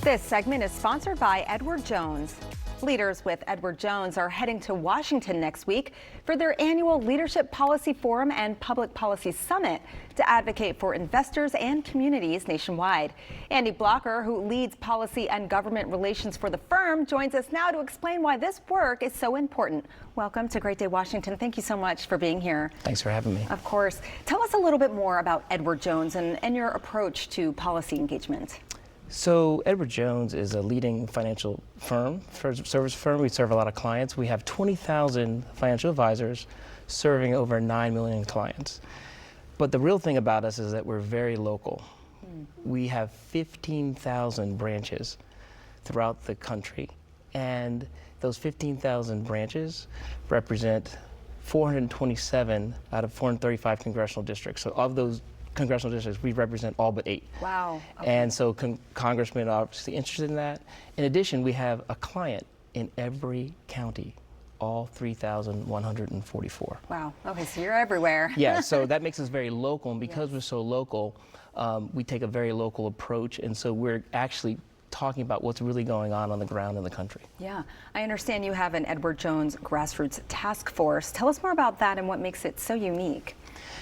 This segment is sponsored by Edward Jones. Leaders with Edward Jones are heading to Washington next week for their annual Leadership Policy Forum and Public Policy Summit to advocate for investors and communities nationwide. Andy Blocker, who leads policy and government relations for the firm, joins us now to explain why this work is so important. Welcome to Great Day Washington. Thank you so much for being here. Thanks for having me. Of course. Tell us a little bit more about Edward Jones and your approach to policy engagement. So Edward Jones is a leading financial firm, service firm. We serve a lot of clients. We have 20,000 financial advisors serving over 9 million clients. But the real thing about us is that we're very local. We have 15,000 branches throughout the country, and those 15,000 branches represent 427 out of 435 congressional districts. So of those congressional districts, we represent all but 8. Wow. Okay. And so congressmen are obviously interested in that. In addition, we have a client in every county, all 3,144. Wow. Okay, so you're everywhere. Yeah, so that makes us very local, and because we're so local, we take a very local approach, and so we're actually talking about what's really going on the ground in the country. Yeah, I understand you have an Edward Jones Grassroots Task Force. Tell us more about that and what makes it so unique.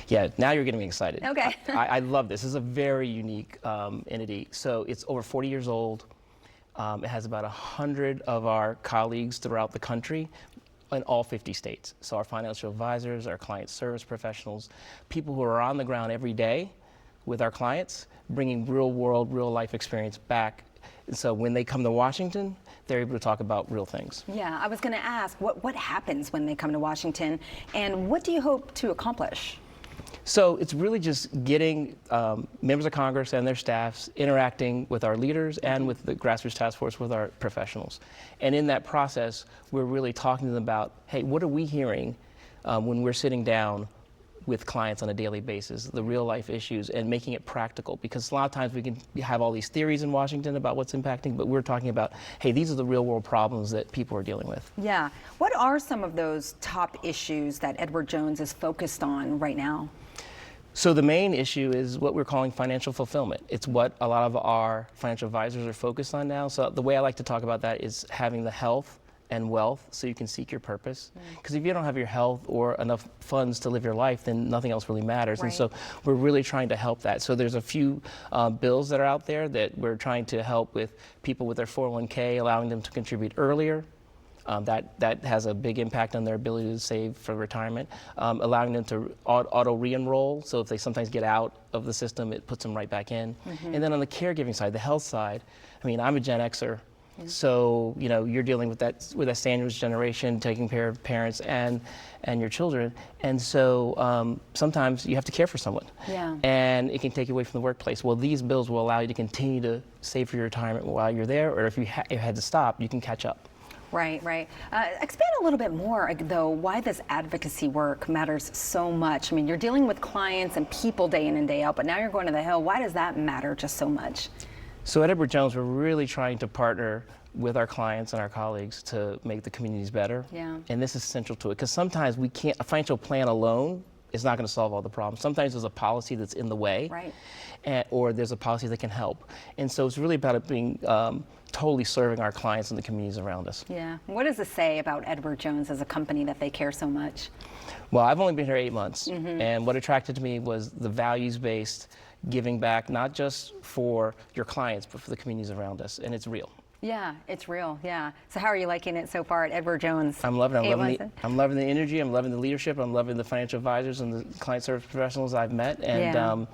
Yeah, now you're getting me excited. Okay. I love this. This is a very unique entity. So it's over 40 years old. It has about 100 of our colleagues throughout the country in all 50 states. So our financial advisors, our client service professionals, people who are on the ground every day with our clients, bringing real world, real life experience back. And so when they come to Washington, they're able to talk about real things. Yeah, I was going to ask, what happens when they come to Washington, and what do you hope to accomplish? So it's really just getting members of Congress and their staffs interacting with our leaders and with the Grassroots Task Force, with our professionals. And in that process, we're really talking to them about, hey, what are we hearing when we're sitting down with clients on a daily basis, the real life issues, and making it practical. Because a lot of times we can have all these theories in Washington about what's impacting, but we're talking about, hey, these are the real world problems that people are dealing with. Yeah. What are some of those top issues that Edward Jones is focused on right now? So the main issue is what we're calling financial fulfillment. It's what a lot of our financial advisors are focused on now. So the way I like to talk about that is having the health and wealth so you can seek your purpose. Because if you don't have your health or enough funds to live your life, then nothing else really matters. Right. And so we're really trying to help that. So there's a few bills that are out there that we're trying to help with people with their 401k, allowing them to contribute earlier. That has a big impact on their ability to save for retirement, allowing them to auto re-enroll, so if they sometimes get out of the system, it puts them right back in. And then on the caregiving side, the health side, I mean, I'm a Gen Xer, so you know, you're dealing with that sandwich generation, taking care of parents and your children, and so sometimes you have to care for someone, and it can take you away from the workplace. Well, these bills will allow you to continue to save for your retirement while you're there, or if you had to stop, you can catch up. Right, right. Expand a little bit more, though, why this advocacy work matters so much. I mean, you're dealing with clients and people day in and day out, but now you're going to the Hill. Why does that matter just so much? So at Edward Jones, we're really trying to partner with our clients and our colleagues to make the communities better. Yeah. And this is central to it, because sometimes we can't, a financial plan alone is not going to solve all the problems. Sometimes there's a policy that's in the way, right, or there's a policy that can help. And so it's really about it being totally serving our clients and the communities around us. Yeah. What does it say about Edward Jones as a company that they care so much? Well, I've only been here 8 months, and what attracted to me was the values-based giving back, not just for your clients, but for the communities around us, and it's real. Yeah, it's real, yeah. So how are you liking it so far at Edward Jones? I'm loving it. I'm loving the energy, I'm loving the leadership, I'm loving the financial advisors and the client service professionals I've met, and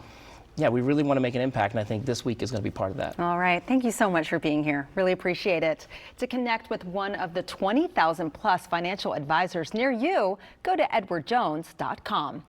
yeah, we really want to make an impact, and I think this week is going to be part of that. All right. Thank you so much for being here. Really appreciate it. To connect with one of the 20,000 plus financial advisors near you, go to edwardjones.com.